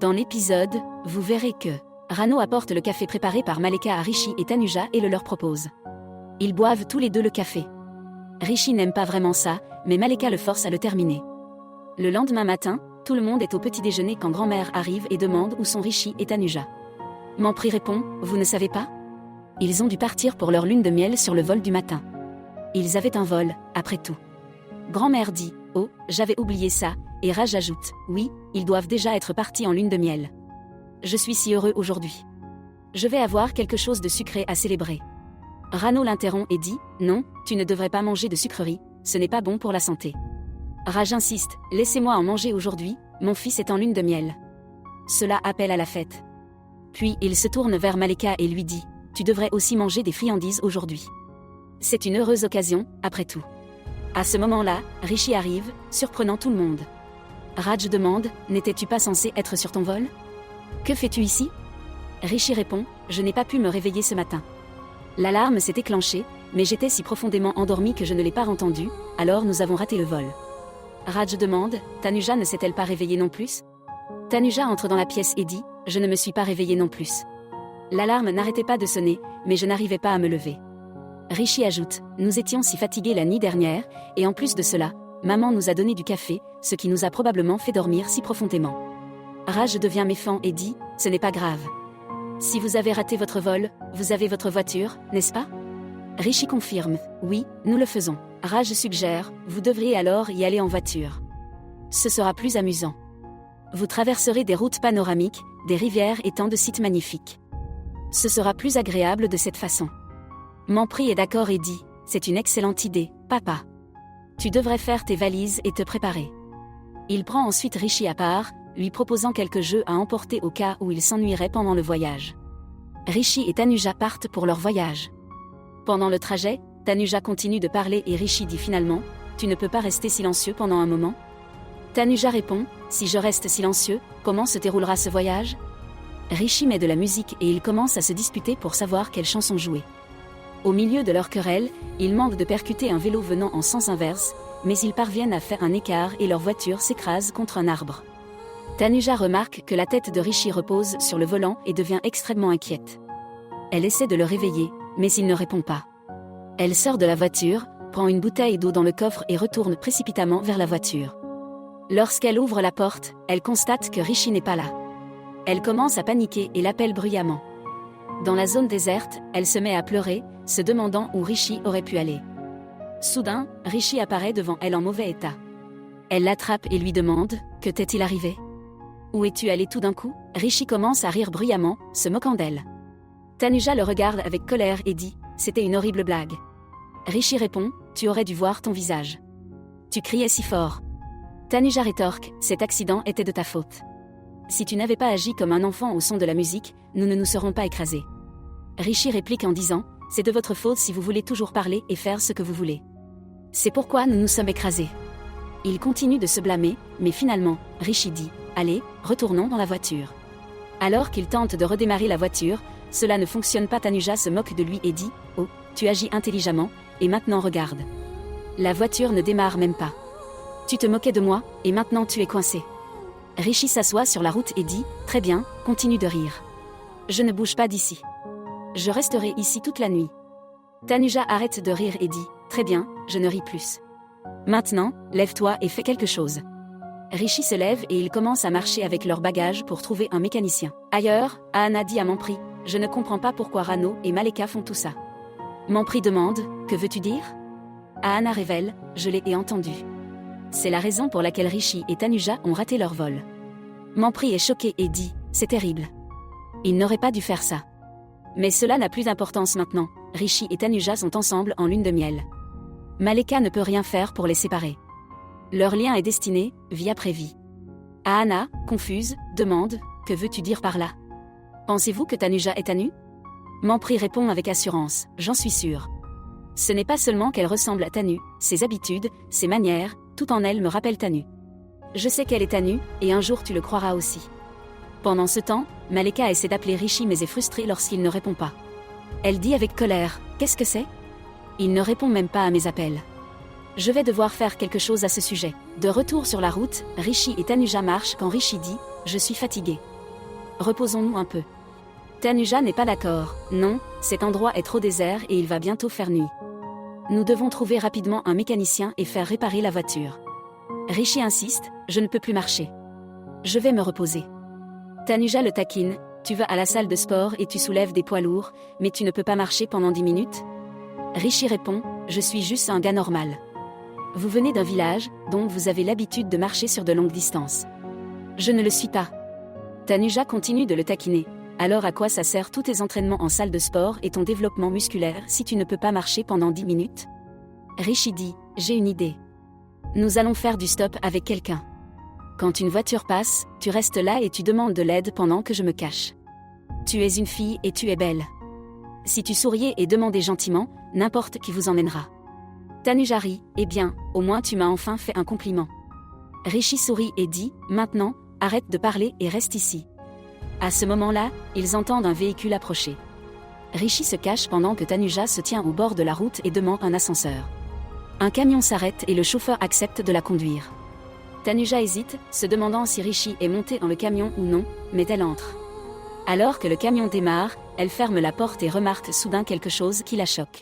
Dans l'épisode, vous verrez que Rano apporte le café préparé par Maleka à Rishi et Tanuja et le leur propose. Ils boivent tous les deux le café. Rishi n'aime pas vraiment ça, mais Maleka le force à le terminer. Le lendemain matin, tout le monde est au petit déjeuner quand grand-mère arrive et demande où sont Rishi et Tanuja. Mampri répond, vous ne savez pas? Ils ont dû partir pour leur lune de miel sur le vol du matin. Ils avaient un vol, après tout. Grand-mère dit, oh, j'avais oublié ça, et Raj ajoute, oui, ils doivent déjà être partis en lune de miel. Je suis si heureux aujourd'hui. Je vais avoir quelque chose de sucré à célébrer. Rano l'interrompt et dit, non, tu ne devrais pas manger de sucreries, ce n'est pas bon pour la santé. Raj insiste, laissez-moi en manger aujourd'hui, mon fils est en lune de miel. Cela appelle à la fête. Puis il se tourne vers Maleka et lui dit, tu devrais aussi manger des friandises aujourd'hui. C'est une heureuse occasion, après tout. À ce moment-là, Rishi arrive, surprenant tout le monde. Raj demande, n'étais-tu pas censé être sur ton vol? Que fais-tu ici? Rishi répond, je n'ai pas pu me réveiller ce matin. L'alarme s'est déclenchée, mais j'étais si profondément endormi que je ne l'ai pas entendu, alors nous avons raté le vol. Raj demande, Tanuja ne s'est-elle pas réveillée non plus? Tanuja entre dans la pièce et dit, je ne me suis pas réveillée non plus. L'alarme n'arrêtait pas de sonner, mais je n'arrivais pas à me lever. Rishi ajoute, nous étions si fatigués la nuit dernière, et en plus de cela, maman nous a donné du café, ce qui nous a probablement fait dormir si profondément. Raj devient méfiant et dit, ce n'est pas grave. Si vous avez raté votre vol, vous avez votre voiture, n'est-ce pas? Rishi confirme, oui, nous le faisons. Raj suggère, vous devriez alors y aller en voiture. Ce sera plus amusant. Vous traverserez des routes panoramiques, des rivières et tant de sites magnifiques. Ce sera plus agréable de cette façon. Mampri est d'accord et dit, c'est une excellente idée, papa. Tu devrais faire tes valises et te préparer. Il prend ensuite Rishi à part, lui proposant quelques jeux à emporter au cas où il s'ennuierait pendant le voyage. Rishi et Tanuja partent pour leur voyage. Pendant le trajet, Tanuja continue de parler et Rishi dit finalement, tu ne peux pas rester silencieux pendant un moment? Tanuja répond, si je reste silencieux, comment se déroulera ce voyage? Rishi met de la musique et ils commencent à se disputer pour savoir quelle chanson jouer. Au milieu de leur querelle, ils manquent de percuter un vélo venant en sens inverse, mais ils parviennent à faire un écart et leur voiture s'écrase contre un arbre. Tanuja remarque que la tête de Rishi repose sur le volant et devient extrêmement inquiète. Elle essaie de le réveiller, mais il ne répond pas. Elle sort de la voiture, prend une bouteille d'eau dans le coffre et retourne précipitamment vers la voiture. Lorsqu'elle ouvre la porte, elle constate que Rishi n'est pas là. Elle commence à paniquer et l'appelle bruyamment. Dans la zone déserte, elle se met à pleurer, se demandant où Rishi aurait pu aller. Soudain, Rishi apparaît devant elle en mauvais état. Elle l'attrape et lui demande, que t'est-il arrivé? Où es-tu allé tout d'un coup? Rishi commence à rire bruyamment, se moquant d'elle. Tanuja le regarde avec colère et dit, c'était une horrible blague. Rishi répond, tu aurais dû voir ton visage. Tu criais si fort. Tanuja rétorque, cet accident était de ta faute. Si tu n'avais pas agi comme un enfant au son de la musique, nous ne nous serons pas écrasés. Rishi réplique en disant, c'est de votre faute si vous voulez toujours parler et faire ce que vous voulez. C'est pourquoi nous nous sommes écrasés. Il continue de se blâmer, mais finalement, Rishi dit, allez, retournons dans la voiture. Alors qu'il tente de redémarrer la voiture, cela ne fonctionne pas. Tanuja se moque de lui et dit, oh, tu agis intelligemment, et maintenant regarde. La voiture ne démarre même pas. Tu te moquais de moi, et maintenant tu es coincé. Rishi s'assoit sur la route et dit, très bien, continue de rire. Je ne bouge pas d'ici. Je resterai ici toute la nuit. Tanuja arrête de rire et dit, très bien, je ne ris plus. Maintenant, lève-toi et fais quelque chose. Rishi se lève et ils commencent à marcher avec leurs bagages pour trouver un mécanicien. Ailleurs, Ahana dit à Mampri, je ne comprends pas pourquoi Rano et Maleka font tout ça. Mampri demande, que veux-tu dire? Ahana révèle, je l'ai entendu. C'est la raison pour laquelle Rishi et Tanuja ont raté leur vol. Mampri est choqué et dit, c'est terrible. Ils n'auraient pas dû faire ça. Mais cela n'a plus d'importance maintenant, Rishi et Tanuja sont ensemble en lune de miel. Maleka ne peut rien faire pour les séparer. Leur lien est destiné, vie après vie. Ahana, confuse, demande, que veux-tu dire par là? Pensez-vous que Tanuja est Tanu? Mampri répond avec assurance, j'en suis sûr. Ce n'est pas seulement qu'elle ressemble à Tanu, ses habitudes, ses manières, tout en elle me rappelle Tanu. Je sais qu'elle est Tanu, et un jour tu le croiras aussi. Pendant ce temps, Maleka essaie d'appeler Rishi mais est frustrée lorsqu'il ne répond pas. Elle dit avec colère, qu'est-ce que c'est? Il ne répond même pas à mes appels. Je vais devoir faire quelque chose à ce sujet. De retour sur la route, Rishi et Tanuja marchent quand Rishi dit, Je suis fatiguée. Reposons-nous un peu. Tanuja n'est pas d'accord. Non, cet endroit est trop désert et il va bientôt faire nuit. Nous devons trouver rapidement un mécanicien et faire réparer la voiture. Rishi insiste, je ne peux plus marcher. Je vais me reposer. Tanuja le taquine, tu vas à la salle de sport et tu soulèves des poids lourds, mais tu ne peux pas marcher pendant 10 minutes? Rishi répond, je suis juste un gars normal. Vous venez d'un village, donc vous avez l'habitude de marcher sur de longues distances. Je ne le suis pas. Tanuja continue de le taquiner. Alors à quoi ça sert tous tes entraînements en salle de sport et ton développement musculaire si tu ne peux pas marcher pendant 10 minutes? Rishi dit, j'ai une idée. Nous allons faire du stop avec quelqu'un. Quand une voiture passe, tu restes là et tu demandes de l'aide pendant que je me cache. Tu es une fille et tu es belle. Si tu souriais et demandais gentiment, n'importe qui vous emmènera. Tanuja rit, eh bien, au moins tu m'as enfin fait un compliment. Rishi sourit et dit, maintenant, arrête de parler et reste ici. À ce moment-là, ils entendent un véhicule approcher. Rishi se cache pendant que Tanuja se tient au bord de la route et demande un ascenseur. Un camion s'arrête et le chauffeur accepte de la conduire. Tanuja hésite, se demandant si Rishi est monté dans le camion ou non, mais elle entre. Alors que le camion démarre, elle ferme la porte et remarque soudain quelque chose qui la choque.